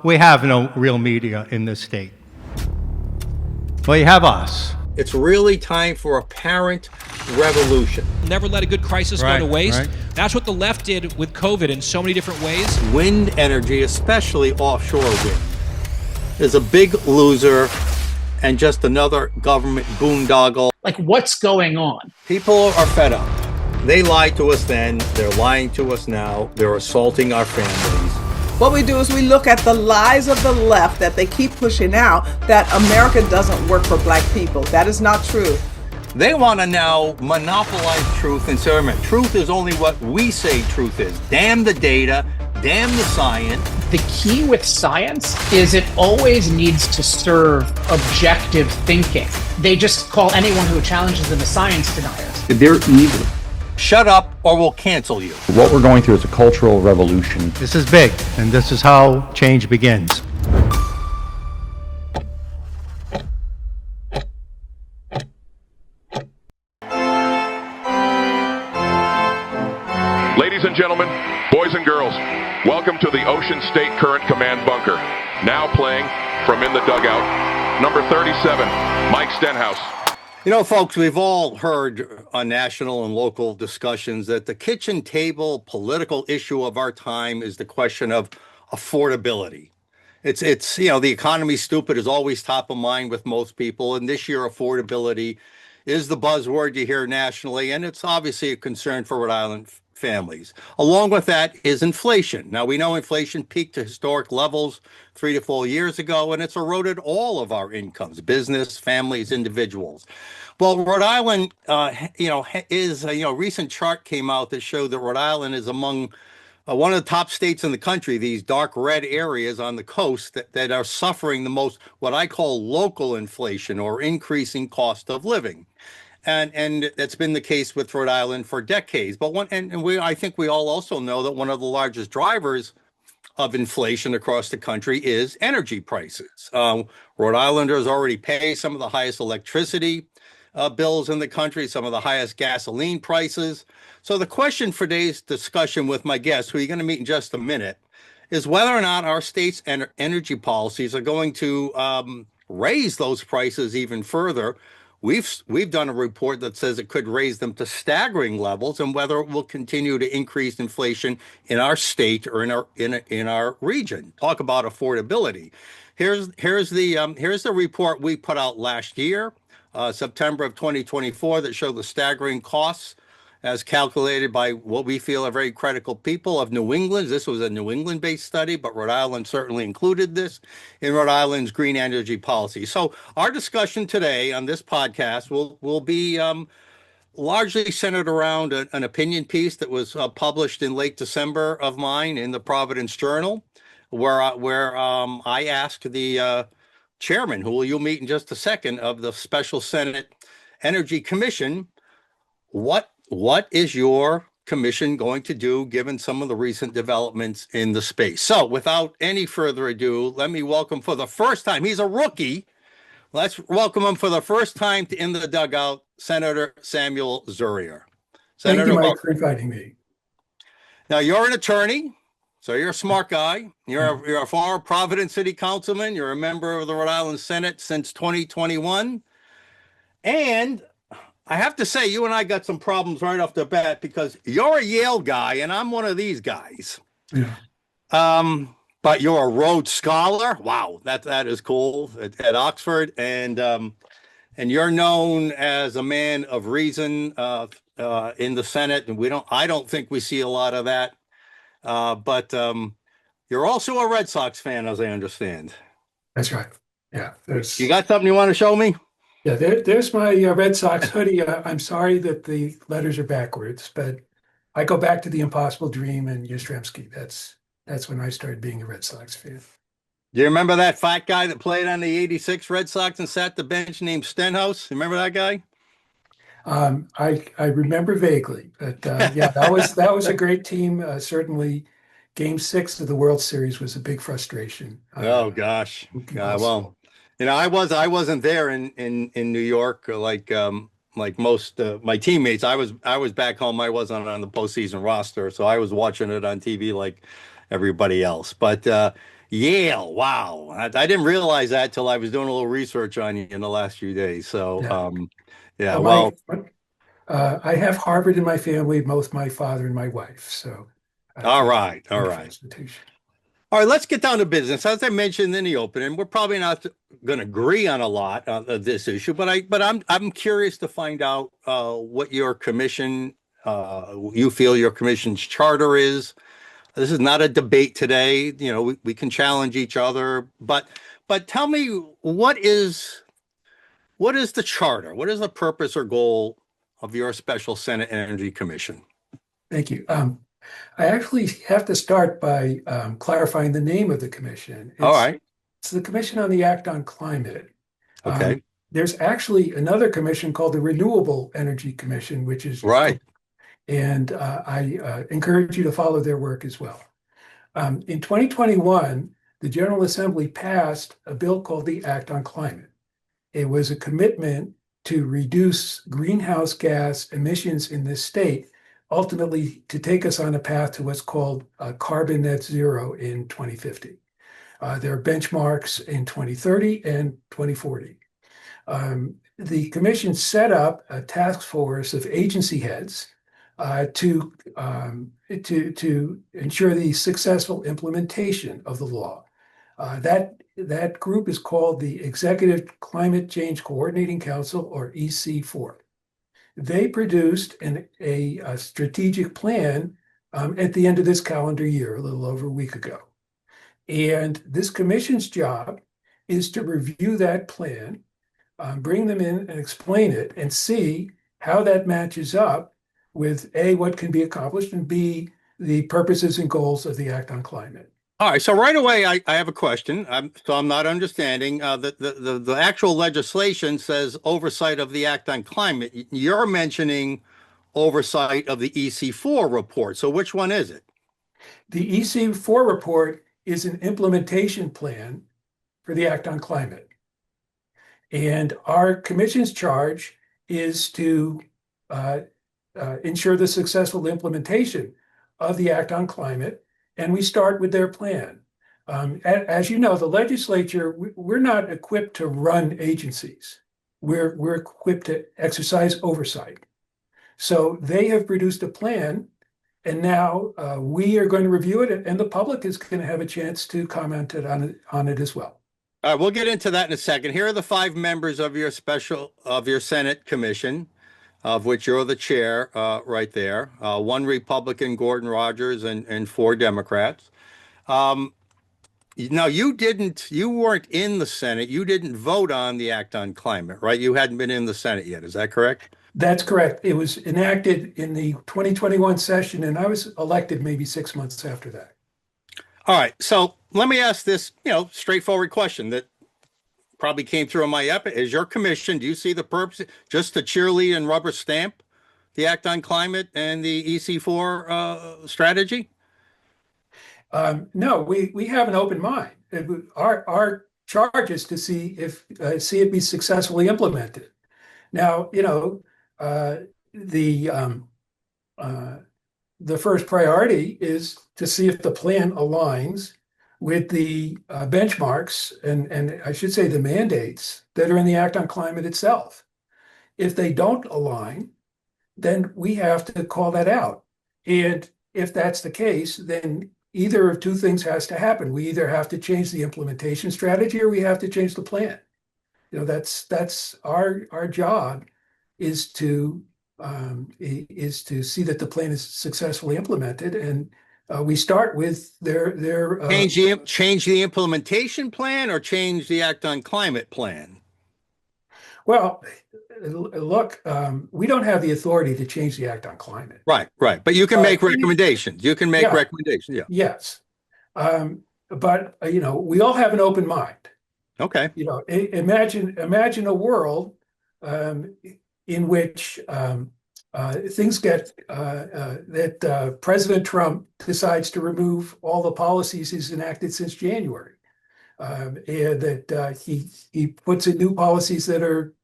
we have no real media in this state. Well, you have us. It's really time for a parent revolution. Never let a good crisis go to waste. Right. That's what the left did with COVID in so many different ways. Wind energy, especially offshore wind, is a big loser and just another government boondoggle. Like, what's going on? People are fed up. They lied to us then. They're lying to us now. They're assaulting our families. What we do is we look at the lies of the left that they keep pushing out, that America doesn't work for black people. That is not true. They want to now monopolize truth and say, truth is only what we say truth is. Damn the data, damn the science. The key with science is it always needs to serve objective thinking. They just call anyone who challenges them a science deniers. They're evil. Shut up or we'll cancel you. What we're going through is a cultural revolution. This is big, and this is how change begins. Ladies and gentlemen, boys and girls, welcome to the Ocean State Current Command Bunker. Now playing from in the dugout, number 37, Mike Stenhouse. You know, folks, we've all heard on national and local discussions that the kitchen table political issue of our time is the question of affordability. It's you know, the economy's stupid is always top of mind with most people. And this year, affordability is the buzzword you hear nationally. And it's obviously a concern for Rhode Island families. Along with that is inflation. Now, we know inflation peaked to historic levels 3 to 4 years ago, and it's eroded all of our incomes, business, families, individuals. Well, Rhode Island, is, a recent chart came out that showed that Rhode Island is among one of the top states in the country, these dark red areas on the coast that are suffering the most, what I call local inflation or increasing cost of living. And that's been the case with Rhode Island for decades. But I think we all also know that one of the largest drivers of inflation across the country is energy prices. Rhode Islanders already pay some of the highest electricity bills in the country, some of the highest gasoline prices. So the question for today's discussion with my guest, who you're going to meet in just a minute, is whether or not our state's energy policies are going to raise those prices even further. We've done a report that says it could raise them to staggering levels, and whether it will continue to increase inflation in our state or in our region. Talk about affordability. Here's the report we put out last year, September of 2024, that showed the staggering costs as calculated by what we feel are very critical people of New England. This was a New England-based study, but Rhode Island certainly included this in Rhode Island's green energy policy. So our discussion today on this podcast will be largely centered around an opinion piece that was published in late December of mine in the Providence Journal, where I asked the chairman, who you'll meet in just a second, of the Special Senate Energy Commission, what is your commission going to do given some of the recent developments in the space? So without any further ado, let me welcome for the first time, he's a rookie. Let's welcome him for the first time to In the Dugout, Senator Samuel Zurier. Senator, thank you, Mike, for inviting me. Now, you're an attorney, so you're a smart guy. You're a former Providence City Councilman. You're a member of the Rhode Island Senate since 2021. And I have to say, you and I got some problems right off the bat because you're a Yale guy and I'm one of these guys. Yeah. But you're a Rhodes Scholar. Wow, that is cool at Oxford, and you're known as a man of reason in the Senate, and I don't think we see a lot of that. But you're also a Red Sox fan, as I understand. That's right. Yeah. You got something you want to show me? Yeah, there's my Red Sox hoodie. I'm sorry that the letters are backwards, but I go back to the Impossible Dream and Yastrzemski. That's when I started being a Red Sox fan. Do you remember that fat guy that played on the '86 Red Sox and sat the bench named Stenhouse? You remember that guy? I remember vaguely, but yeah, that was a great team. Certainly, Game 6 of the World Series was a big frustration. Oh gosh, well. You know, I wasn't there in New York like most my teammates. I was back home. I wasn't on the postseason roster, so I was watching it on TV like everybody else. But Yale. Wow. I didn't realize that till I was doing a little research on you in the last few days. So, Yeah. yeah, Well, well, I have Harvard in my family, both my father and my wife. So all it's a right. All wonderful right. institution. All right, let's get down to business. As I mentioned in the opening, we're probably not going to agree on a lot of this issue, but I'm curious to find out what your commission you feel your commission's charter is. This is not a debate today. You know, we can challenge each other, but tell me what is the charter? What is the purpose or goal of your special Senate Energy Commission? Thank you. I actually have to start by clarifying the name of the commission. All right. It's the Commission on the Act on Climate. Okay. There's actually another commission called the Renewable Energy Commission, which is Right. and I encourage you to follow their work as well. In 2021, the General Assembly passed a bill called the Act on Climate. It was a commitment to reduce greenhouse gas emissions in this state, ultimately to take us on a path to what's called carbon net zero in 2050. There are benchmarks in 2030 and 2040. The commission set up a task force of agency heads to ensure the successful implementation of the law. That group is called the Executive Climate Change Coordinating Council, or EC4. They produced a strategic plan at the end of this calendar year, a little over a week ago. And this commission's job is to review that plan, bring them in and explain it, and see how that matches up with A, what can be accomplished, and B, the purposes and goals of the Act on Climate. All right. So right away, I have a question. I'm not understanding. The actual legislation says oversight of the Act on Climate. You're mentioning oversight of the EC4 report. So which one is it? The EC4 report is an implementation plan for the Act on Climate. And our commission's charge is to ensure the successful implementation of the Act on Climate. And we start with their plan. As you know, the legislature, we're not equipped to run agencies. We're equipped to exercise oversight. So they have produced a plan, and now we are going to review it, and the public is going to have a chance to comment on it as well. All right, we'll get into that in a second. Here are the 5 members of your Senate commission, of which you're the chair, right there. 1 Republican, Gordon Rogers, and 4 Democrats. Now, you weren't in the Senate. You didn't vote on the Act on Climate, right? You hadn't been in the Senate yet. Is that correct? That's correct. It was enacted in the 2021 session, and I was elected maybe 6 months after that. All right. So let me ask this, straightforward question that probably came through on my epi. Is your commission, do you see the purpose just to cheerlead and rubber stamp the Act on Climate and the EC4 strategy? No, we have an open mind. Our charge is to see it be successfully implemented. Now, the first priority is to see if the plan aligns with the benchmarks and I should say the mandates that are in the Act on Climate itself. If they don't align, then we have to call that out. And if that's the case, then either of 2 things has to happen. We either have to change the implementation strategy or we have to change the plan. That's our job is to see that the plan is successfully implemented, and we start with their change the implementation plan or change the Act on Climate plan. Well, look, we don't have the authority to change the Act on Climate. Right. But you can make recommendations. You can make recommendations. Yeah. Yes. But we all have an open mind. Okay. Imagine a world in which things get that President Trump decides to remove all the policies he's enacted since January, and that he puts in new policies that are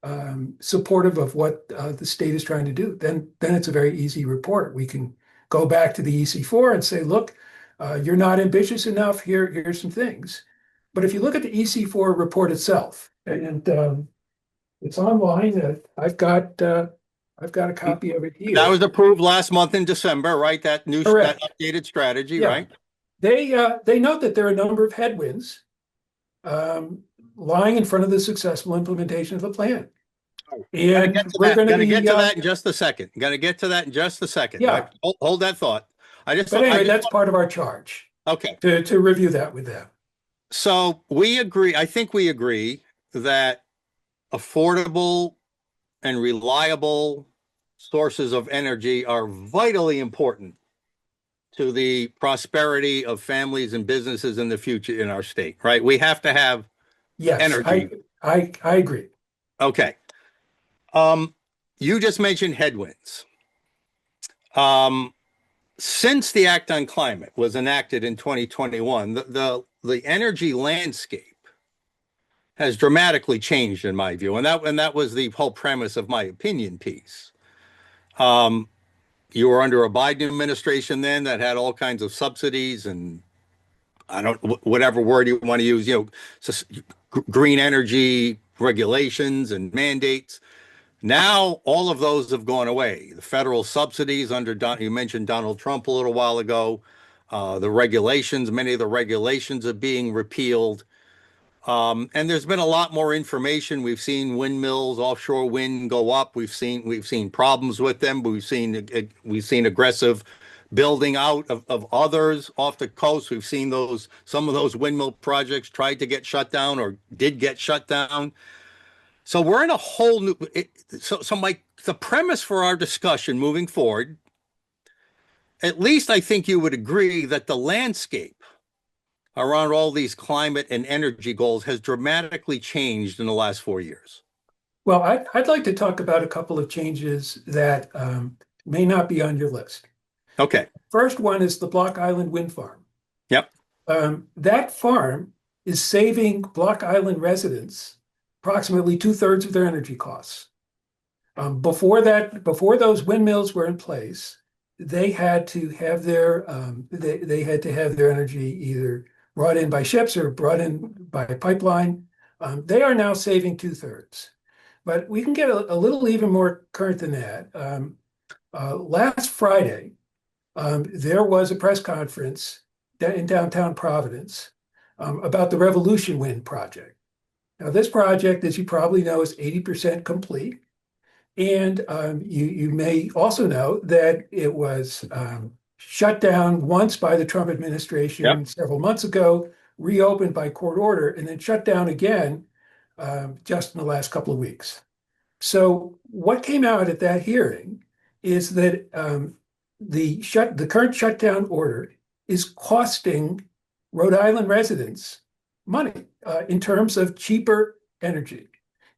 supportive of what the state is trying to do. Then it's a very easy report. We can go back to the EC4 and say, look, You're not ambitious enough. Here's some things. But if you look at the EC4 report itself, and it's online, I've got a copy of it here. That was approved last month in December, right? That Correct. updated strategy, Yeah. right? They note that there are a number of headwinds lying in front of the successful implementation of the plan. And we're going Gonna to get to that in just a second. Gonna get to that in just a second. Yeah. Hold that thought. But anyway, that's part of our charge. Okay. To review that with them. So we agree, I think we agree that affordable and reliable sources of energy are vitally important to the prosperity of families and businesses in the future in our state, right? We have to have Yes, energy. I agree. Okay. You just mentioned headwinds. Since the Act on Climate was enacted in 2021, the energy landscape has dramatically changed, in my view, and that was the whole premise of my opinion piece. You were under a Biden administration then that had all kinds of subsidies and whatever word you want to use, green energy regulations and mandates. Now, all of those have gone away. The federal subsidies you mentioned Donald Trump a little while ago. The regulations, many of the regulations are being repealed. And there's been a lot more information. We've seen windmills, offshore wind go up. We've seen problems with them. We've seen aggressive building out of others off the coast. We've seen some of those windmill projects tried to get shut down or did get shut down. So we're in a whole new. The premise for our discussion moving forward, at least I think you would agree that the landscape around all these climate and energy goals has dramatically changed in the last 4 years. Well, I'd like to talk about a couple of changes that may not be on your list. Okay. First one is the Block Island wind farm. Yep. That farm is saving Block Island residents approximately 2/3 of their energy costs. Before those windmills were in place, they had to have their energy either brought in by ships or brought in by pipeline. They are now saving 2/3. But we can get a little even more current than that. Last Friday, there was a press conference in downtown Providence about the Revolution Wind project. Now, this project, as you probably know, is 80% complete. And you may also know that it was shut down once by the Trump administration several months ago, reopened by court order, and then shut down again just in the last couple of weeks. So what came out at that hearing is that the current shutdown order is costing Rhode Island residents money in terms of cheaper energy.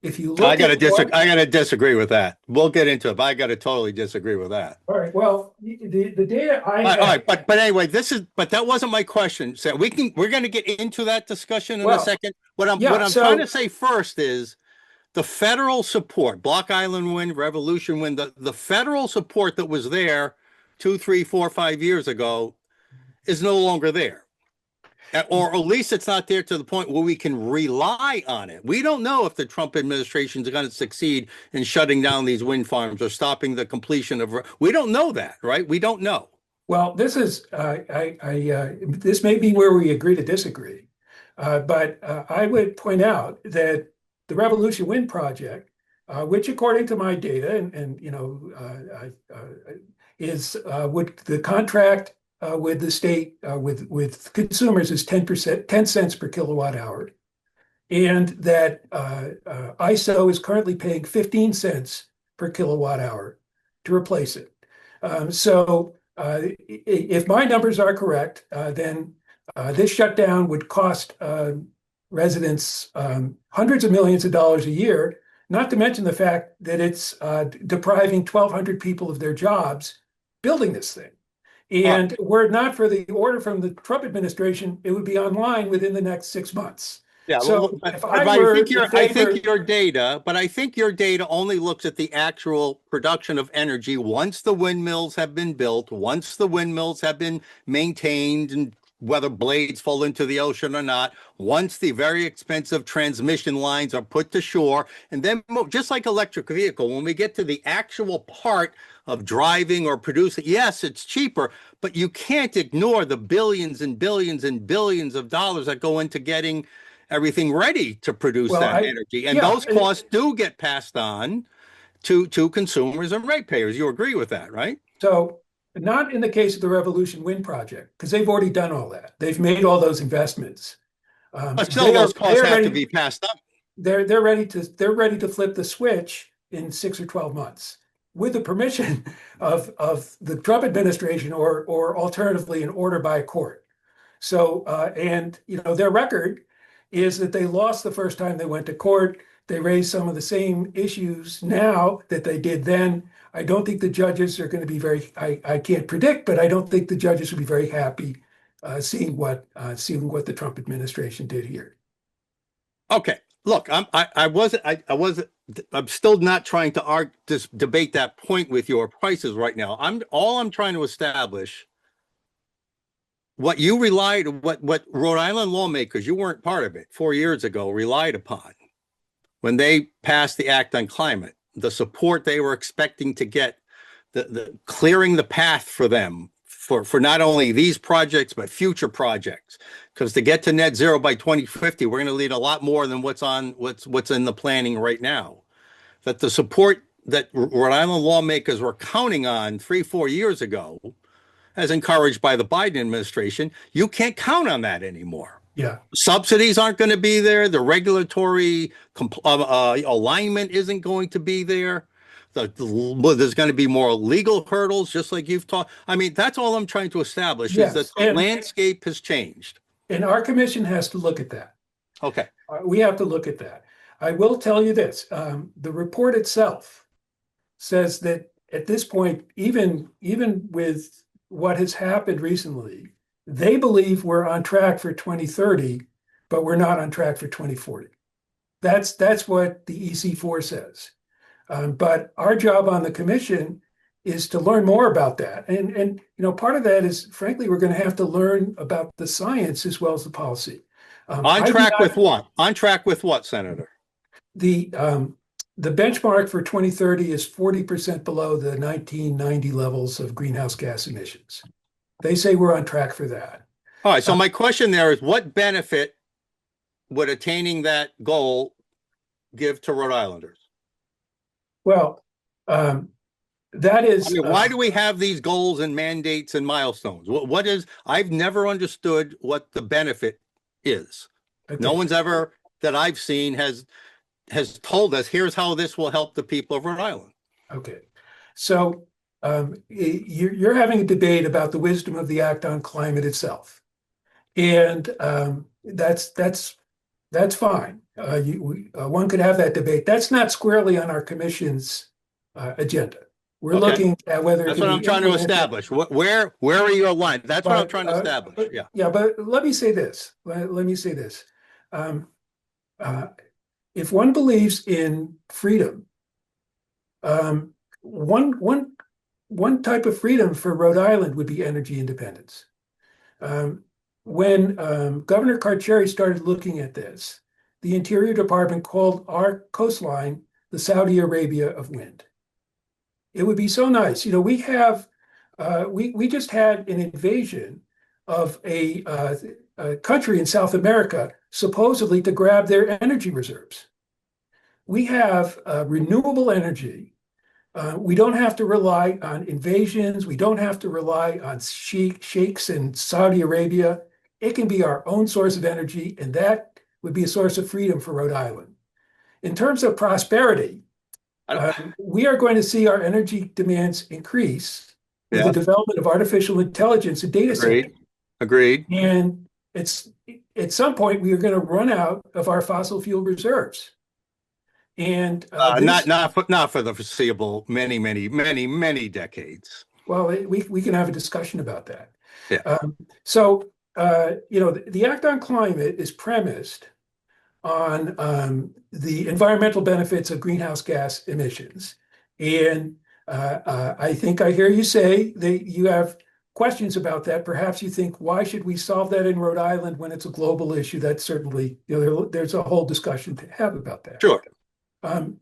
If you look, I got to disagree with that. We'll get into it, but I got to totally disagree with that. All right. Well, the data I all right, but anyway, that wasn't my question. So we're going to get into that discussion in a second. What I'm trying to say first is the federal support, Block Island Wind, Revolution Wind, the federal support that was there 2, 3, 4, 5 years ago is no longer there. Or at least it's not there to the point where we can rely on it. We don't know if the Trump administration is going to succeed in shutting down these wind farms or stopping the completion of. We don't know that, right? We don't know. Well, this is this may be where we agree to disagree, but I would point out that the Revolution Wind project, which according to my data, is would the contract with the state, with consumers is 10%, 10 cents per kilowatt hour. And that ISO is currently paying 15 cents per kilowatt hour to replace it. So if my numbers are correct, then this shutdown would cost residents hundreds of millions of dollars a year, not to mention the fact that it's depriving 1,200 people of their jobs building this thing. And were it not for the order from the Trump administration, it would be online within the next 6 months. Yeah, So but, if but I I were think in favor, I think your data only looks at the actual production of energy once the windmills have been built, once the windmills have been maintained, and whether blades fall into the ocean or not, once the very expensive transmission lines are put to shore, and then just like electric vehicle, when we get to the actual part of driving or producing, yes, it's cheaper, but you can't ignore the billions and billions and billions of dollars that go into getting everything ready to produce well, that I energy. And yeah, those costs do get passed on to consumers and ratepayers. You agree with that, right? so not in the case of the Revolution Wind project because they've already done all that. They've made all those investments. But still, those They costs are have to ready. be passed on. They're ready to flip the switch in 6 or 12 months with the permission of the Trump administration or alternatively an order by a court. So and their record is that they lost the first time they went to court. They raised some of the same issues now that they did then. I don't think the judges are going to be I can't predict, but I don't think the judges will be very happy seeing what the Trump administration did here. Okay. Look, I'm still not trying to debate that point with your prices right now. I'm trying to establish what what Rhode Island lawmakers, you weren't part of it 4 years ago, relied upon when they passed the Act on Climate, the support they were expecting to get, the clearing the path for them for not only these projects, but future projects. Because to get to net zero by 2050, we're going to need a lot more than what's in the planning right now. That the support that Rhode Island lawmakers were counting on 3-4 years ago, as encouraged by the Biden administration, you can't count on that anymore. Yeah. Subsidies aren't going to be there. The regulatory alignment isn't going to be there. There's going to be more legal hurdles, just like you've talked. I mean, that's all I'm trying to establish is that the landscape has changed. And our commission has to look at that. Okay. We have to look at that. I will tell you this. The report itself says that at this point, even with what has happened recently, they believe we're on track for 2030, but we're not on track for 2040. That's what the EC4 says. But our job on the commission is to learn more about that. And part of that is, frankly, we're going to have to learn about the science as well as the policy. On track with what? On track with what, Senator? The benchmark for 2030 is 40% below the 1990 levels of greenhouse gas emissions. They say we're on track for that. All right. So my question there is, what benefit would attaining that goal give to Rhode Islanders? Well, that is. I mean, why do we have these goals and mandates and milestones? What is? I've never understood what the benefit is. Okay. No one's ever that I've seen has told us, here's how this will help the people of Rhode Island. Okay. So you're having a debate about the wisdom of the Act on Climate itself. And that's fine. One could have that debate. That's not squarely on our commission's agenda. We're looking at whether that's what I'm trying to establish. Where are your lines? That's what I'm trying to establish. Yeah. Yeah, but let me say this. If one believes in freedom, one type of freedom for Rhode Island would be energy independence. When Governor Carcieri started looking at this, the Interior Department called our coastline the Saudi Arabia of wind. It would be so nice. We have, we just had an invasion of a country in South America, supposedly to grab their energy reserves. We have renewable energy. We don't have to rely on invasions. We don't have to rely on sheikhs in Saudi Arabia. It can be our own source of energy, and that would be a source of freedom for Rhode Island. In terms of prosperity, we are going to see our energy demands increase with the development of artificial intelligence and data centers. Agreed. And at some point, we are going to run out of our fossil fuel reserves. And not for the foreseeable many decades. Well, we can have a discussion about that. Yeah. So the Act on Climate is premised on the environmental benefits of greenhouse gas emissions. And I think I hear you say that you have questions about that. Perhaps you think, why should we solve that in Rhode Island when it's a global issue? That's certainly, there's a whole discussion to have about that. Sure.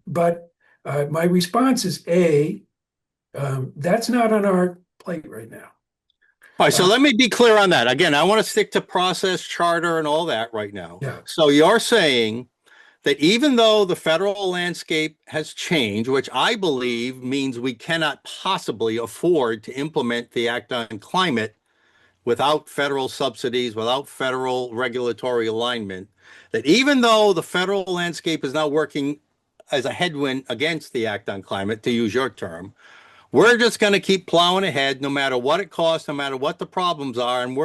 But my response is that's not on our plate right now. All right, so let me be clear on that. Again, I want to stick to process, charter, and all that right now. Yeah. So you're saying that even though the federal landscape has changed, which I believe means we cannot possibly afford to implement the Act on Climate without federal subsidies, without federal regulatory alignment, that even though the federal landscape is now working as a headwind against the Act on Climate, to use your term, we're just going to keep plowing ahead, no matter what it costs, no matter what the problems are, and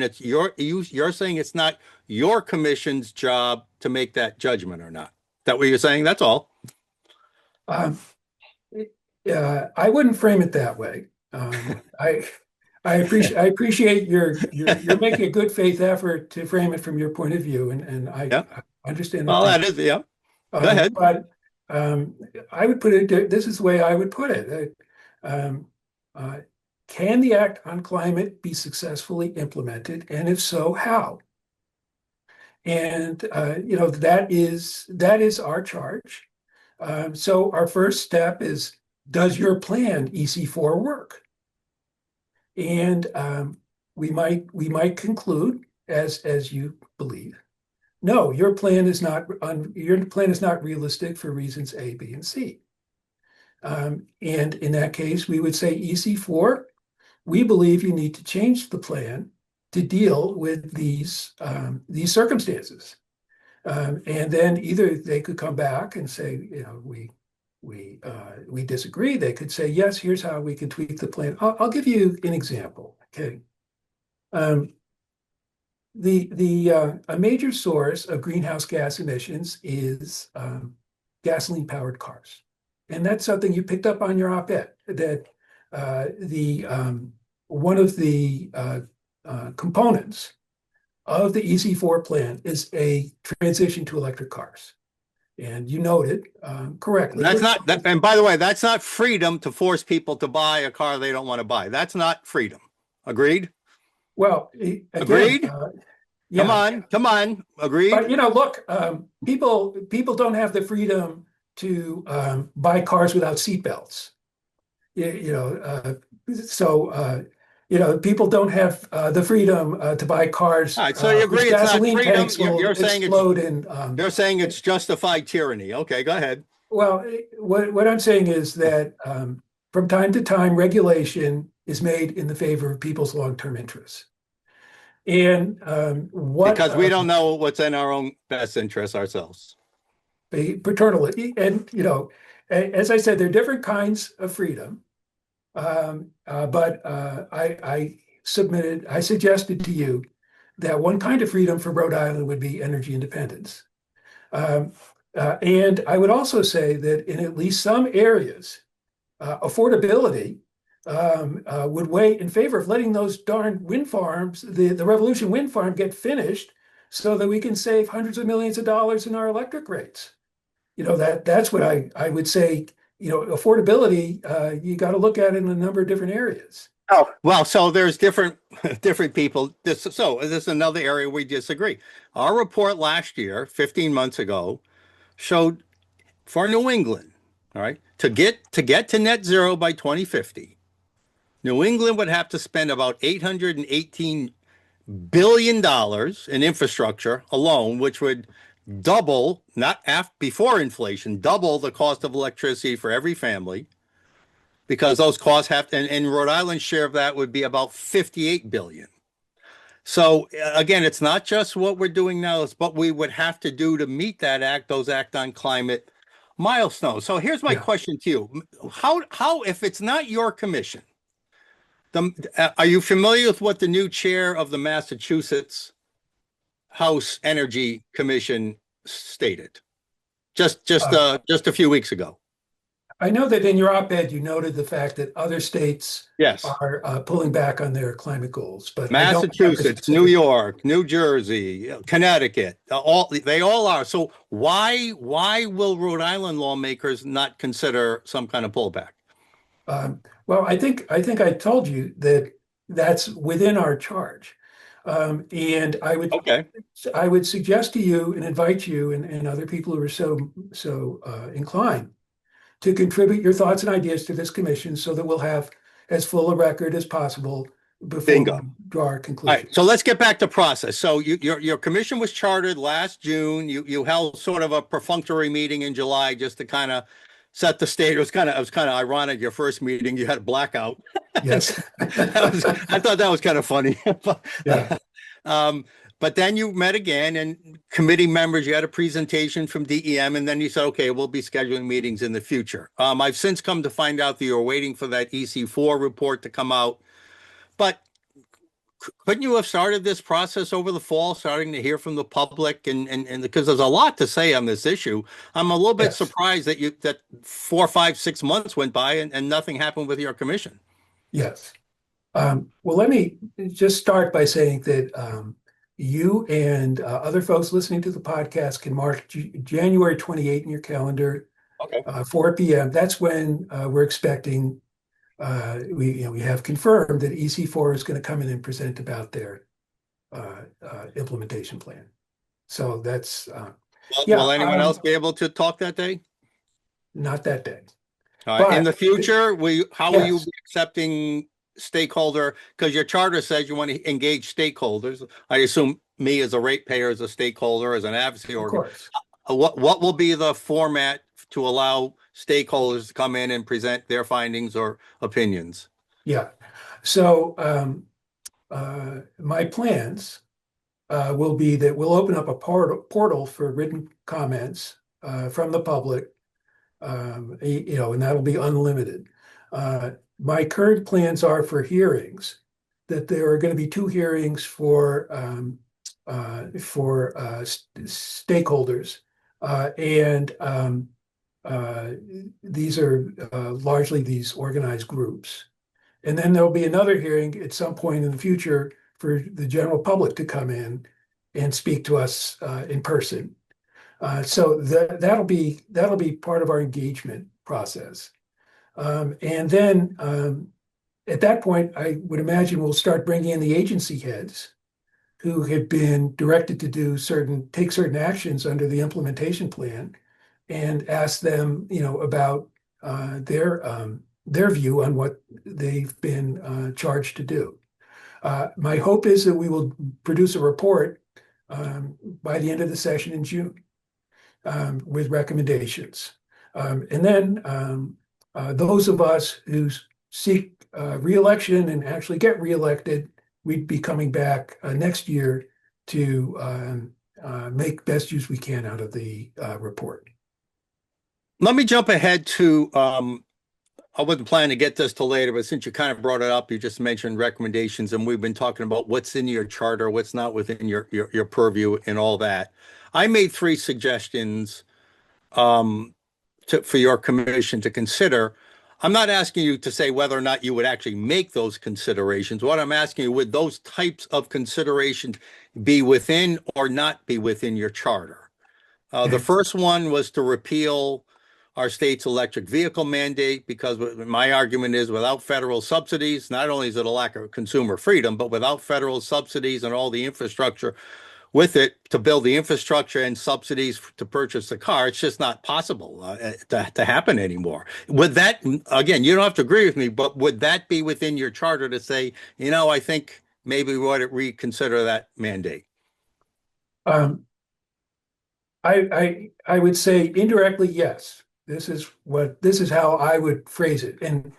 it's you're saying it's not your commission's job to make that judgment or not. Is that what you're saying? That's all. I wouldn't frame it that way. I appreciate you're making a good faith effort to frame it from your point of view, and I understand. Well, that is Go ahead. But I would put it. This is the way I would put it. Can the Act on Climate be successfully implemented, and if so, how? And that is our charge. So our first step is, does your plan EC4 work? And we might conclude, as you believe, no, your plan is not realistic for reasons A, B, and C. And in that case, we would say EC4, we believe you need to change the plan to deal with these circumstances. And then either they could come back and say, we disagree. They could say, yes, here's how we can tweak the plan. I'll give you an example. Okay. A major source of greenhouse gas emissions is gasoline-powered cars. And that's something you picked up on your op-ed, that one of the components of the EC4 plan is a transition to electric cars. And you noted correctly. And by the way, that's not freedom to force people to buy a car they don't want to buy. That's not freedom. Agreed? Well, again, agreed? Yeah. Come on. Agreed? But, look, people don't have the freedom to buy cars without seatbelts. People don't have the freedom to buy cars. All right, so you agree it's not freedom. You're saying it's justified tyranny. Okay, go ahead. Well, what I'm saying is that from time to time, regulation is made in the favor of people's long-term interests. And because we don't know what's in our own best interests ourselves. Paternally, and as I said, there are different kinds of freedom. But I suggested to you that one kind of freedom for Rhode Island would be energy independence. And I would also say that in at least some areas, affordability would weigh in favor of letting those darn wind farms, the Revolution wind farm, get finished so that we can save hundreds of millions of dollars in our electric rates. That's what I would say. Affordability, you got to look at it in a number of different areas. Oh, well, so there's different people. This is another area we disagree. Our report last year, 15 months ago, showed for New England, all right, to get to net zero by 2050, New England would have to spend about $818 billion in infrastructure alone, which would double, before inflation, double the cost of electricity for every family, because those costs have to, and Rhode Island's share of that would be about $58 billion. So again, it's not just what we're doing now, it's what we would have to do to meet those Act on Climate milestones. So here's my question to you. How, if it's not your commission, are you familiar with what the new chair of the Massachusetts House Energy Commission stated just a few weeks ago? I know that in your op-ed, you noted the fact that other states Yes. are pulling back on their climate goals, but I don't have the Massachusetts, New specific- York, New Jersey, Connecticut, they all are. So why will Rhode Island lawmakers not consider some kind of pullback? Well, I told you that that's within our charge. And Okay. I would suggest to you and invite you and other people who are so inclined to contribute your thoughts and ideas to this commission so that we'll have as full a record as possible before we Bingo. draw our All conclusion. right, so let's get back to process. So your commission was chartered last June. You held sort of a perfunctory meeting in July just to kind of set the stage. It was kind of ironic. Your first meeting, you had a blackout. Yes. I thought that was kind of funny. Yeah. But then you met again, and committee members, you had a presentation from DEM, and then you said, okay, we'll be scheduling meetings in the future. I've since come to find out that you're waiting for that EC4 report to come out. But couldn't you have started this process over the fall, starting to hear from the public, and because there's a lot to say on this issue? I'm a little bit Yes. surprised that 4, 5, 6 months went by and nothing happened with your commission. Yes. Well, let me just start by saying that you and other folks listening to the podcast can mark January 28 in your calendar, Okay. 4 p.m. That's when we're expecting. We have confirmed that EC4 is going to come in and present about their implementation plan. So that's Will anyone else be able to talk that day? not that day. All right. In But- the future, how will you Yes. be accepting stakeholder? Because your charter says you want to engage stakeholders. I assume me as a ratepayer, as a stakeholder, as an advocacy Of organ. course. What will be the format to allow stakeholders to come in and present their findings or opinions? Yeah. So my plans will be that we'll open up a portal for written comments from the public, and that'll be unlimited. My current plans are for hearings, that there are going to be 2 hearings for stakeholders, and these are largely these organized groups. And then there'll be another hearing at some point in the future for the general public to come in and speak to us in person. So that'll be part of our engagement process. And then at that point, I would imagine we'll start bringing in the agency heads who have been directed to take certain actions under the implementation plan, and ask them, about their view on what they've been charged to do. My hope is that we will produce a report by the end of the session in June with recommendations. And then those of us who seek reelection and actually get reelected, we'd be coming back next year to make best use we can out of the report. Let me jump ahead to, I wasn't planning to get this till later, but since you kind of brought it up, you just mentioned recommendations, and we've been talking about what's in your charter, what's not within your purview and all that. I made 3 suggestions for your commission to consider. I'm not asking you to say whether or not you would actually make those considerations. What I'm asking you, would those types of considerations be within or not be within your charter? The first one was to repeal our state's electric vehicle mandate, because my argument is without federal subsidies, not only is it a lack of consumer freedom, but without federal subsidies and all the infrastructure with it to build the infrastructure and subsidies to purchase the car, it's just not possible to happen anymore. Would that, again, you don't have to agree with me, but would that be within your charter to say, I think maybe we ought to reconsider that mandate? I would say indirectly, yes. This is how I would phrase it. And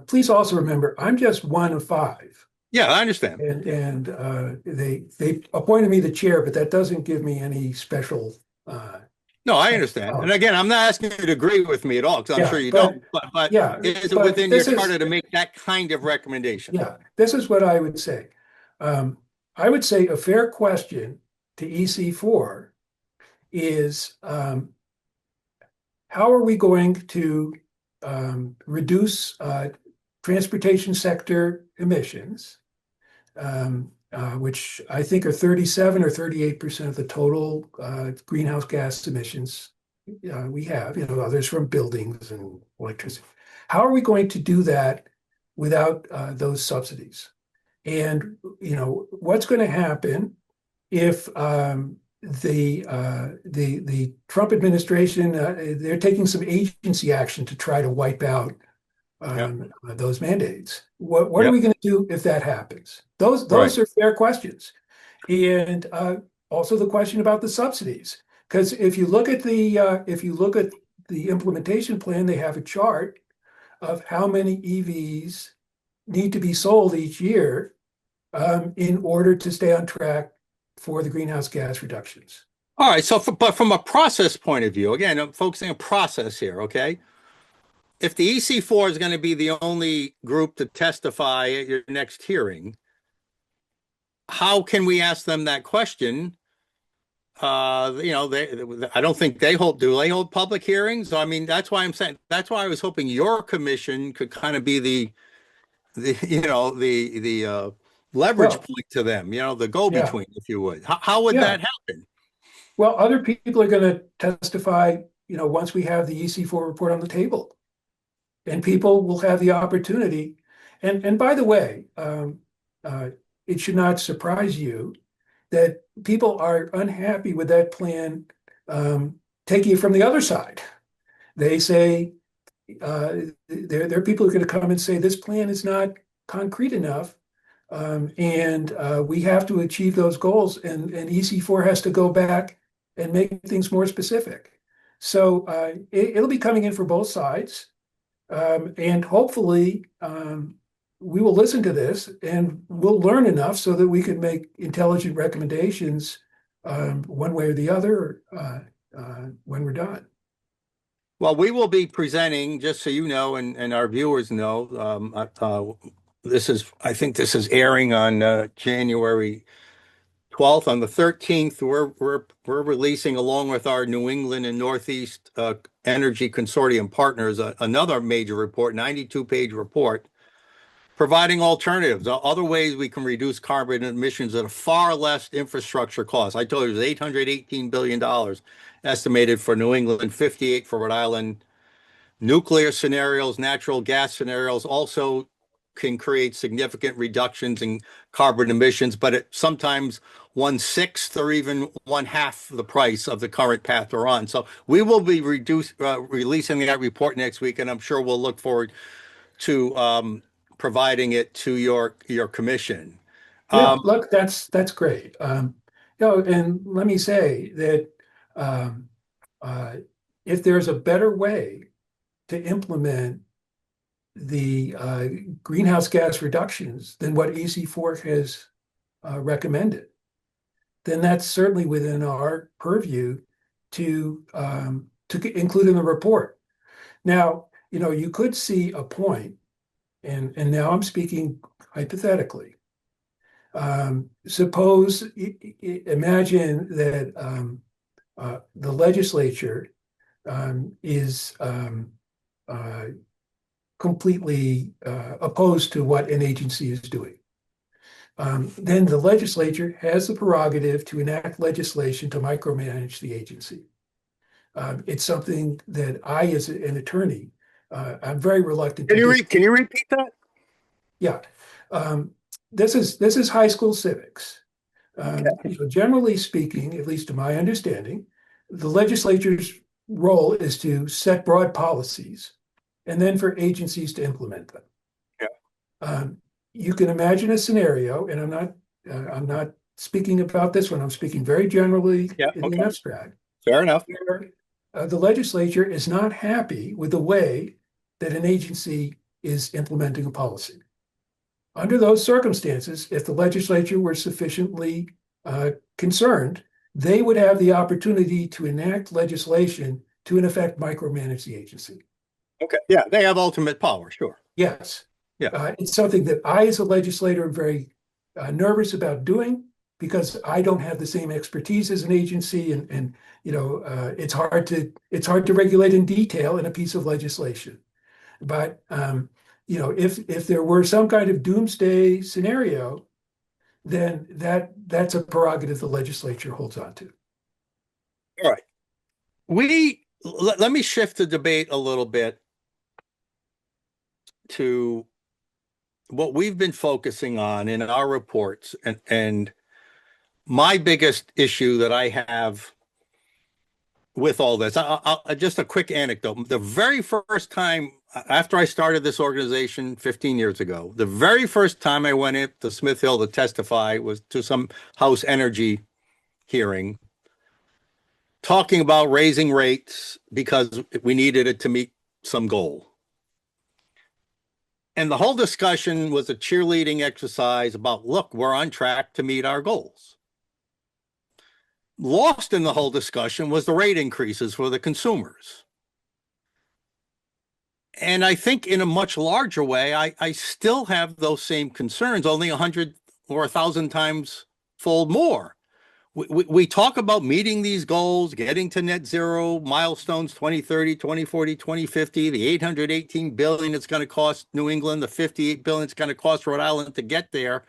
please also remember, I'm just one of 5. Yeah, I understand. And they appointed me the chair, but that doesn't give me any special. No, I understand. And again, I'm not asking you to agree with me at all, because I'm sure you don't. But is it within your charter to make that kind of recommendation? Yeah, this is what I would say. I would say a fair question to EC4 is, how are we going to reduce transportation sector emissions, which I think are 37 or 38% of the total greenhouse gas emissions we have, others from buildings and electricity. How are we going to do that without those subsidies? And, what's going to happen if the Trump administration, they're taking some agency action to try to wipe out those mandates. What are we going to do if that happens? Those are fair questions. And also the question about the subsidies, because if you look at the implementation plan, they have a chart of how many EVs need to be sold each year in order to stay on track for the greenhouse gas reductions. All right. So, but from a process point of view, again, I'm focusing on process here. Okay. If the EC4 is going to be the only group to testify at your next hearing, how can we ask them that question? I don't think they hold. Do they hold public hearings? I mean, that's why I'm saying. That's why I was hoping your commission could kind of be the leverage point to them. The go-between, if you would. How would that happen? Well, other people are going to testify. Once we have the EC4 report on the table, and people will have the opportunity. And by the way, it should not surprise you that people are unhappy with that plan taking it from the other side. They say there are people who are going to come and say this plan is not concrete enough, and we have to achieve those goals, and EC4 has to go back and make things more specific. So it'll be coming in for both sides, and hopefully we will listen to this and we'll learn enough so that we can make intelligent recommendations one way or the other when we're done. Well, we will be presenting, just so you know, and our viewers know, I think this is airing on January 12th. On the 13th, we're releasing, along with our New England and Northeast Energy Consortium partners, another major report, 92-page report, providing alternatives, other ways we can reduce carbon emissions at a far less infrastructure cost. I told you it was $818 billion estimated for New England, 58 for Rhode Island. Nuclear scenarios, natural gas scenarios also can create significant reductions in carbon emissions, but at sometimes 1/6 or even 1/2 the price of the current path we're on. So we will be releasing that report next week, and I'm sure we'll look forward to providing it to your commission. Look, that's great. And let me say that if there's a better way to implement the greenhouse gas reductions than what EC4 has recommended, then that's certainly within our purview to include in the report. Now, you could see a point, and now I'm speaking hypothetically. Imagine that the legislature is completely opposed to what an agency is doing. Then the legislature has the prerogative to enact legislation to micromanage the agency. It's something that I, as an attorney, I'm very reluctant to do. Can you repeat that? Yeah. This is high school civics. Generally speaking, at least to my understanding, the legislature's role is to set broad policies and then for agencies to implement them. Yeah. You can imagine a scenario, and I'm not speaking about this one. I'm speaking very generally in the abstract. Fair enough. Where, the legislature is not happy with the way that an agency is implementing a policy. Under those circumstances, if the legislature were sufficiently concerned, they would have the opportunity to enact legislation to, in effect, micromanage the agency. Okay. Yeah, they have ultimate power, sure. Yes. Yeah. It's something that I, as a legislator, am very nervous about doing because I don't have the same expertise as an agency, and it's hard to regulate in detail in a piece of legislation. But if there were some kind of doomsday scenario, then that's a prerogative the legislature holds on to. All right. Let me shift the debate a little bit to what we've been focusing on in our reports, and my biggest issue that I have with all this. Just a quick anecdote. The very first time after I started this organization 15 years ago, the very first time I went into Smith Hill to testify was to some House Energy hearing, talking about raising rates because we needed it to meet some goal. And the whole discussion was a cheerleading exercise about, look, we're on track to meet our goals. Lost in the whole discussion was the rate increases for the consumers. And I think in a much larger way, I still have those same concerns, only 100 or 1,000 times fold more. We talk about meeting these goals, getting to net zero milestones, 2030, 2040, 2050, the 818 billion it's going to cost New England, the 58 billion it's going to cost Rhode Island to get there.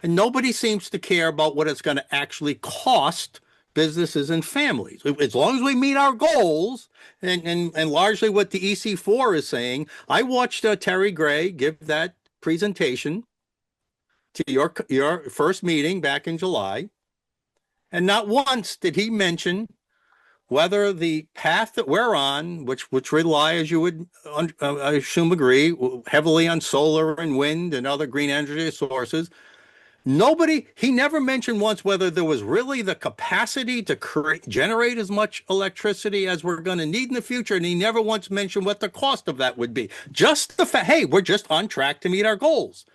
And nobody seems to care about what it's going to actually cost businesses and families. As long as we meet our goals, and largely what the EC4 is saying. I watched Terry Gray give that presentation to your first meeting back in July, and not once did he mention whether the path that we're on, which rely, as you would, I assume, agree, heavily on solar and wind and other green energy sources. He never mentioned once whether there was really the capacity to generate as much electricity as we're going to need in the future. And he never once mentioned what the cost of that would be. Just the fact, hey, we're just on track to meet our goals.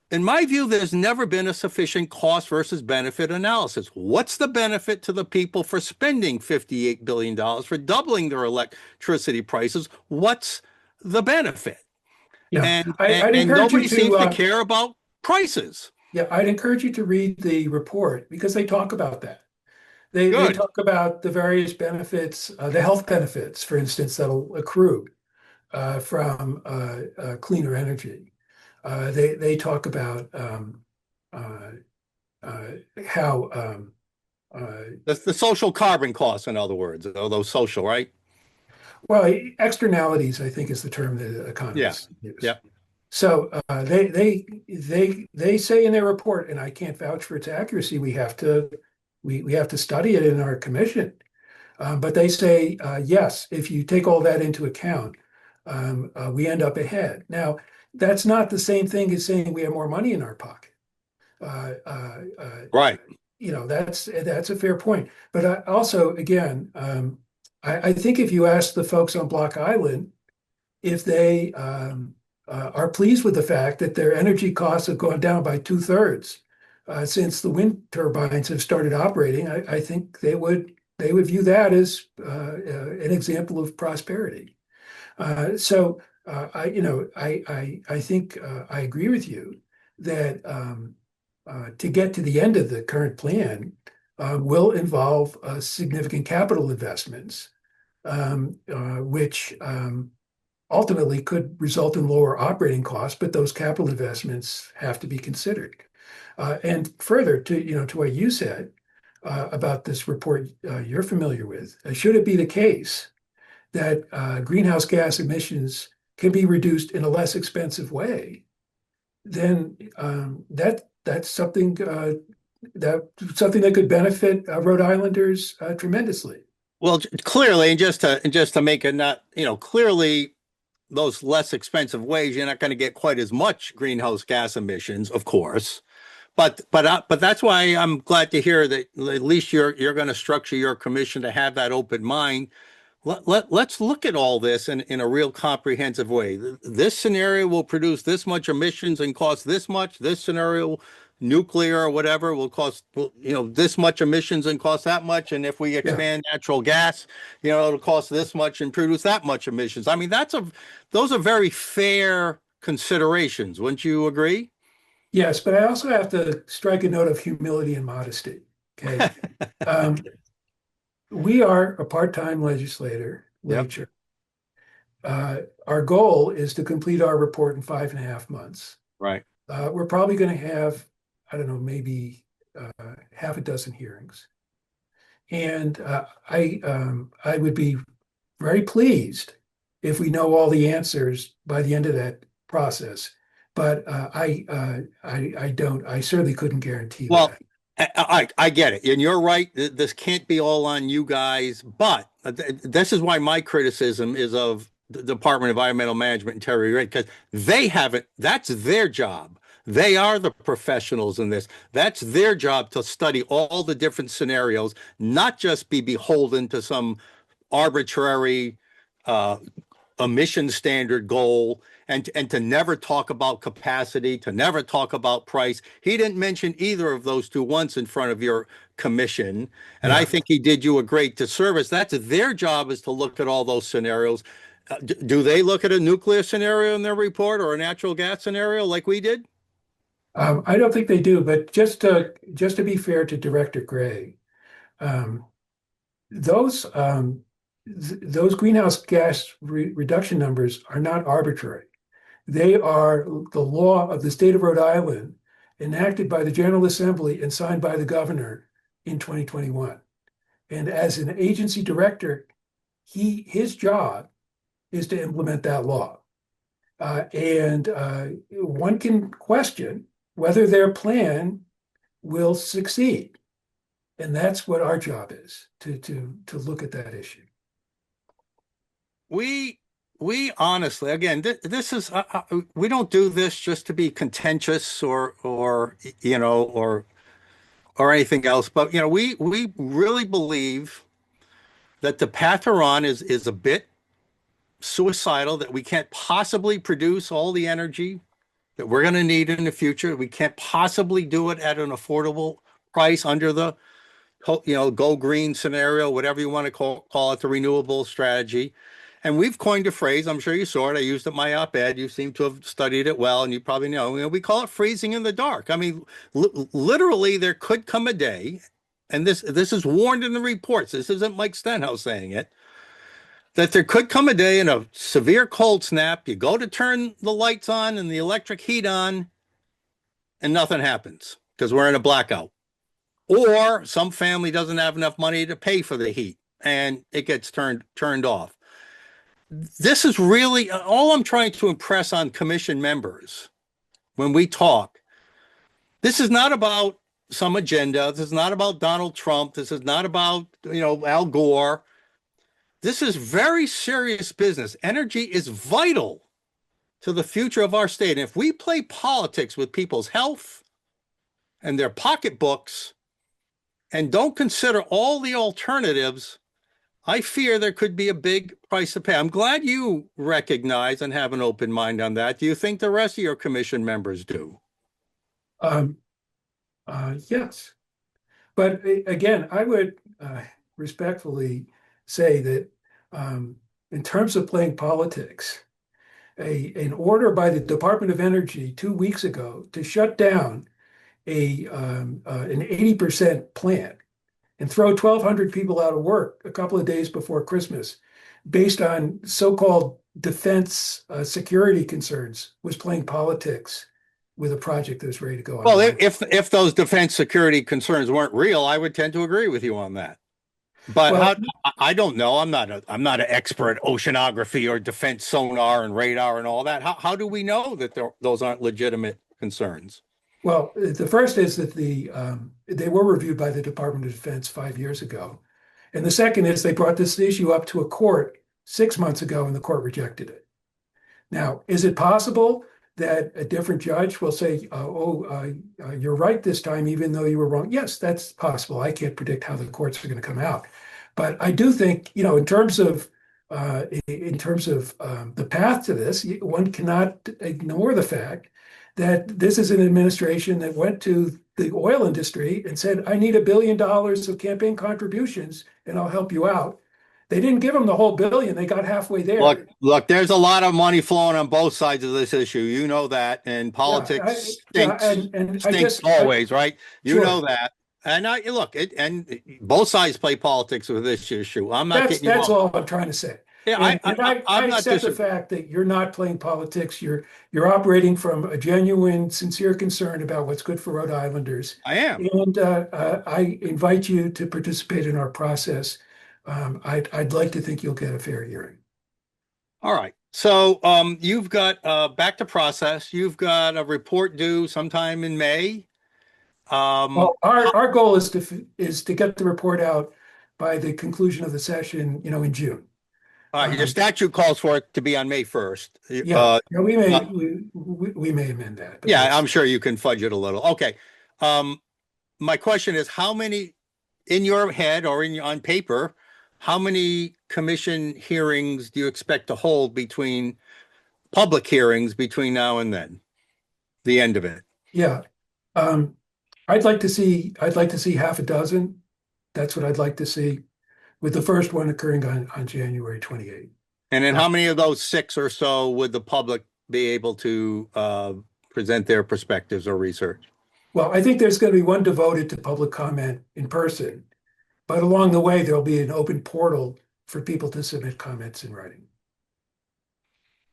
In my view, there's never been a sufficient cost versus benefit analysis. What's the benefit to the people for spending $58 billion for doubling their electricity prices? What's the benefit? Yeah, And I'd encourage nobody you seems to to care about prices. Yeah, I'd encourage you to read the report because they talk about that. They Good. talk about the various benefits, the health benefits, for instance, that'll accrue from cleaner energy. They talk about how The social carbon costs, in other words, although social, right? well, externalities, I think, is the term that economists use. Yeah. So they say in their report, and I can't vouch for its accuracy. We have to study it in our commission. But they say yes, if you take all that into account, we end up ahead. Now, that's not the same thing as saying we have more money in our pocket. Right. That's a fair point. But also, again, I think if you ask the folks on Block Island if they are pleased with the fact that their energy costs have gone down by 2/3 since the wind turbines have started operating, I think they would view that as an example of prosperity. I think I agree with you that to get to the end of the current plan will involve significant capital investments, which ultimately could result in lower operating costs, but those capital investments have to be considered. And further, to what you said about this report you're familiar with, should it be the case that greenhouse gas emissions can be reduced in a less expensive way, then that's something that could benefit Rhode Islanders tremendously. Well, clearly, and just to make it not, clearly, those less expensive ways, you're not going to get quite as much greenhouse gas emissions, of course. But that's why I'm glad to hear that at least you're going to structure your commission to have that open mind. Let's look at all this in a real comprehensive way. This scenario will produce this much emissions and cost this much. This scenario, nuclear or whatever, will cost this much emissions and cost that much. And if we expand natural gas, it'll cost this much and produce that much emissions. I mean, those are very fair considerations. Wouldn't you agree? Yes, but I also have to strike a note of humility and modesty. Okay. We are a part-time legislature. our goal is to complete our report in 5.5 months. Right. We're probably going to have, I don't know, maybe half a dozen hearings. And I would be very pleased if we know all the answers by the end of that process. But I don't. I certainly couldn't guarantee Well, that. I get it. And you're right. This can't be all on you guys. But this is why my criticism is of the Department of Environmental Management and Terry Ray, because they haven't, that's their job. They are the professionals in this. That's their job to study all the different scenarios, not just be beholden to some arbitrary emission standard goal, and to never talk about capacity, to never talk about price. He didn't mention either of those two once in front of your commission. And I think he did you a great disservice. That's their job, is to look at all those scenarios. Do they look at a nuclear scenario in their report or a natural gas scenario like we did? I don't think they do, but just to be fair to Director Gray, those greenhouse gas reduction numbers are not arbitrary. They are the law of the state of Rhode Island, enacted by the General Assembly and signed by the governor in 2021. And as an agency director, his job is to implement that law. And one can question whether their plan will succeed. And that's what our job is, to look at that issue. We honestly, again, this is, we don't do this just to be contentious or anything else, but we really believe that the path we're on is a bit suicidal, that we can't possibly produce all the energy that we're going to need in the future. We can't possibly do it at an affordable price under the go green scenario, whatever you want to call it, the renewable strategy. And we've coined a phrase, I'm sure you saw it, I used it in my op-ed, you seem to have studied it well, and you probably know, we call it freezing in the dark. I mean, literally, there could come a day, and this is warned in the reports, this isn't Mike Stenhouse saying it, that there could come a day in a severe cold snap, you go to turn the lights on and the electric heat on, and nothing happens, because we're in a blackout. Or some family doesn't have enough money to pay for the heat, and it gets turned off. This is really all I'm trying to impress on commission members when we talk. This is not about some agenda. This is not about Donald Trump. This is not about, Al Gore. This is very serious business. Energy is vital to the future of our state. And if we play politics with people's health and their pocketbooks and don't consider all the alternatives, I fear there could be a big price to pay. I'm glad you recognize and have an open mind on that. Do you think the rest of your commission members do? Yes. But again, I would respectfully say that in terms of playing politics, an order by the Department of Energy 2 weeks ago to shut down an 80% plant and throw 1,200 people out of work a couple of days before Christmas, based on so-called defense security concerns, was playing politics with a project that was ready to go. Well, if those defense security concerns weren't real, I would tend to agree with you on that. But I don't know. I'm not an expert at oceanography or defense sonar and radar and all that. How do we know that those aren't legitimate concerns? Well, the first is that they were reviewed by the Department of Defense 5 years ago. And the second is they brought this issue up to a court 6 months ago and the court rejected it. Now, is it possible that a different judge will say, you're right this time, even though you were wrong? Yes, that's possible. I can't predict how the courts are going to come out. But I do think, in terms of the path to this, one cannot ignore the fact that this is an administration that went to the oil industry and said, I need $1 billion of campaign contributions and I'll help you out. They didn't give them the whole billion. They got halfway there. Look, there's a lot of money flowing on both sides of this issue. You know that. And politics stinks always, right? You know that. And and both sides play politics with this issue. I'm not getting you That's all I'm trying to say. Yeah, And I'm I not accept the fact that you're not playing politics. You're operating from a genuine, sincere concern about what's good for Rhode Islanders. I am. And I invite you to participate in our process. I'd like to think you'll get a fair hearing. All right. So you've got back to process. You've got a report due sometime in May. Well, our goal is to get the report out by the conclusion of the session, in June. All right, your statute calls for it to be on May 1st. We may uh, we may amend that. But yeah, I'm sure you can fudge it a little. Okay. My question is, how many in your head or on paper, how many commission hearings do you expect to hold between public hearings between now and then, the end of it? Yeah. Um, I'd like to see half a dozen. That's what I'd like to see, with the first one occurring on January 28th. And then how many of those 6 or so would the public be able to present their perspectives or research? Well, I think there's going to be one devoted to public comment in person, but along the way, there'll be an open portal for people to submit comments in writing.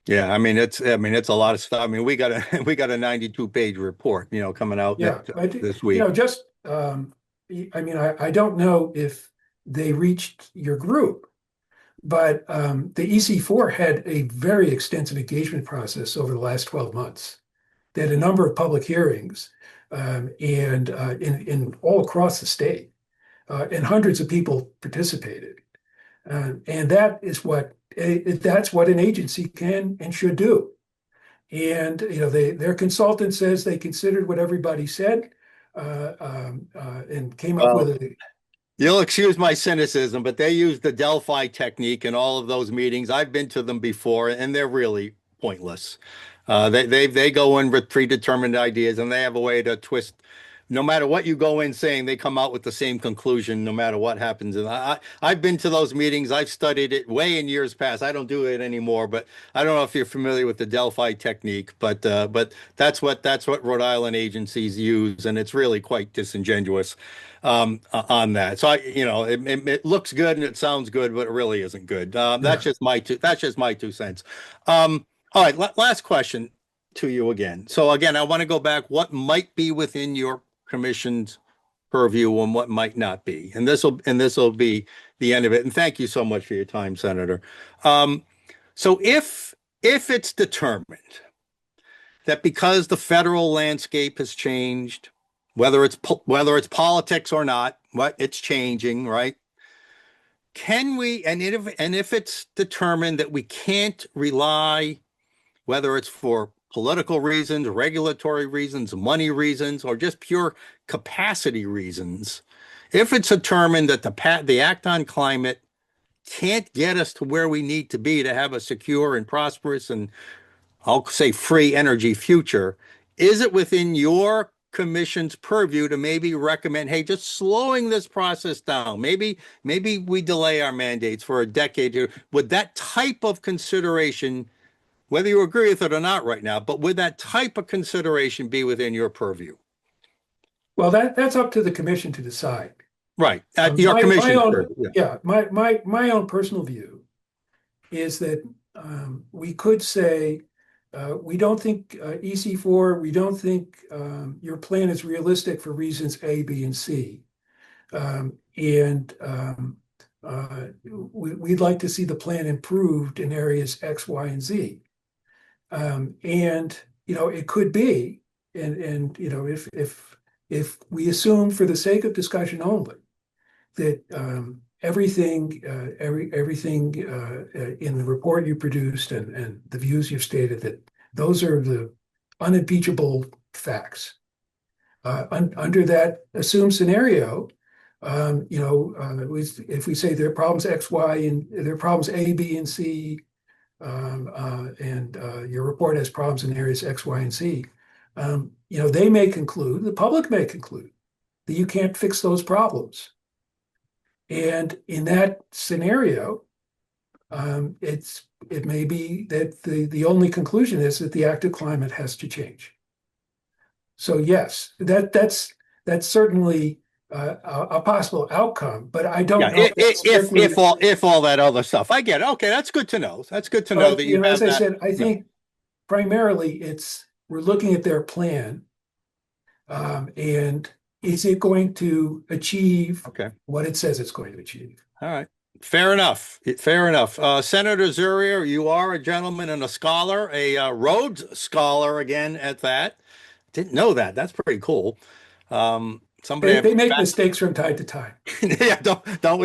Yeah, it's a lot of stuff. I mean, we got a 92-page report, coming out this week. I don't know if they reached your group, but the EC4 had a very extensive engagement process over the last 12 months. They had a number of public hearings, and in all across the state, and hundreds of people participated. And that's what an agency can and should do. And their consultant says they considered what everybody said, and came up with a. You'll excuse my cynicism, but they use the Delphi technique in all of those meetings. I've been to them before, and they're really pointless. They go in with predetermined ideas, and they have a way to twist. No matter what you go in saying, they come out with the same conclusion, no matter what happens. And I've been to those meetings. I've studied it way in years past. I don't do it anymore, but I don't know if you're familiar with the Delphi technique, but that's what Rhode Island agencies use, and it's really quite disingenuous on that. So it looks good and it sounds good, but it really isn't good. That's just my 2 cents. All right, last question to you again. So again, I want to go back. What might be within your commission's purview and what might not be, and this will be the end of it. And thank you so much for your time, Senator. So if it's determined that because the federal landscape has changed, whether it's politics or not, it's changing, right? Can we, and if it's determined that we can't rely, whether it's for political reasons, regulatory reasons, money reasons, or just pure capacity reasons, if it's determined that the Act on Climate can't get us to where we need to be to have a secure and prosperous and, I'll say, free energy future, is it within your commission's purview to maybe recommend, hey, just slowing this process down? Maybe we delay our mandates for a decade here. Would that type of consideration, whether you agree with it or not right now, but would that type of consideration be within your purview? Well, that's up to the commission to decide. Right. Your commission. My own personal view is that we could say, we don't think EC4, we don't think your plan is realistic for reasons A, B, and C. We'd like to see the plan improved in areas X, Y, and Z. It could be, if we assume, for the sake of discussion only, that everything in the report you produced and the views you've stated, that those are the unimpeachable facts. Under that assumed scenario, if we say there are problems X, Y, and there are problems A, B, and C, and your report has problems in areas X, Y, and Z, they may conclude, the public may conclude, that you can't fix those problems. And in that scenario, it may be that the only conclusion is that the active climate has to change. So yes, that's certainly a possible outcome, but I don't Yeah, know that's strictly- if all that other stuff. I get it. Okay, that's good to know. That's good to know that you have as I that. said, I think primarily we're looking at their plan, and is it going to achieve Okay. what it says it's going to achieve? All right. Fair enough. Fair enough. Senator Zurier, you are a gentleman and a scholar, a Rhodes Scholar again at that. Didn't know that. That's pretty cool. Somebody They make mistakes from time to time. Yeah, don't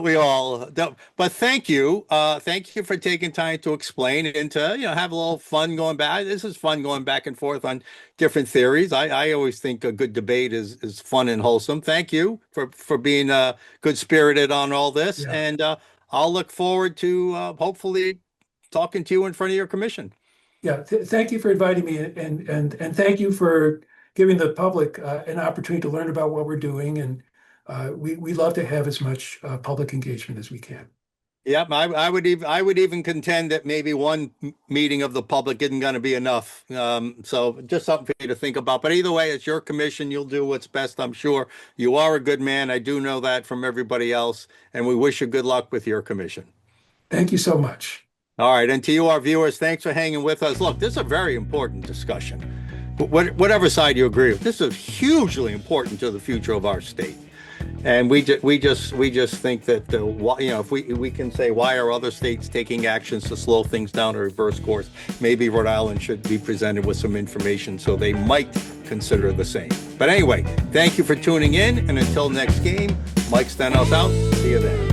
we all? But thank you for taking time to explain and to have a little fun going back. This is fun going back and forth on different theories. I always think a good debate is fun and wholesome. Thank you for being good spirited on all this, Yeah. and I'll look forward to hopefully talking to you in front of your commission. Yeah, thank you for inviting me, and thank you for giving the public an opportunity to learn about what we're doing, and we love to have as much public engagement as we can. Yep, I would even contend that maybe one meeting of the public isn't going to be enough. So just something for you to think about. But either way, it's your commission. You'll do what's best, I'm sure. You are a good man. I do know that from everybody else, and we wish you good luck with your commission. Thank you so much. All right, and to you, our viewers, thanks for hanging with us. Look, this is a very important discussion. Whatever side you agree with, this is hugely important to the future of our state. And we just think that if we can say, why are other states taking actions to slow things down or reverse course, maybe Rhode Island should be presented with some information so they might consider the same. But anyway, thank you for tuning in, and until next game, Mike Stenhouse out. See you then.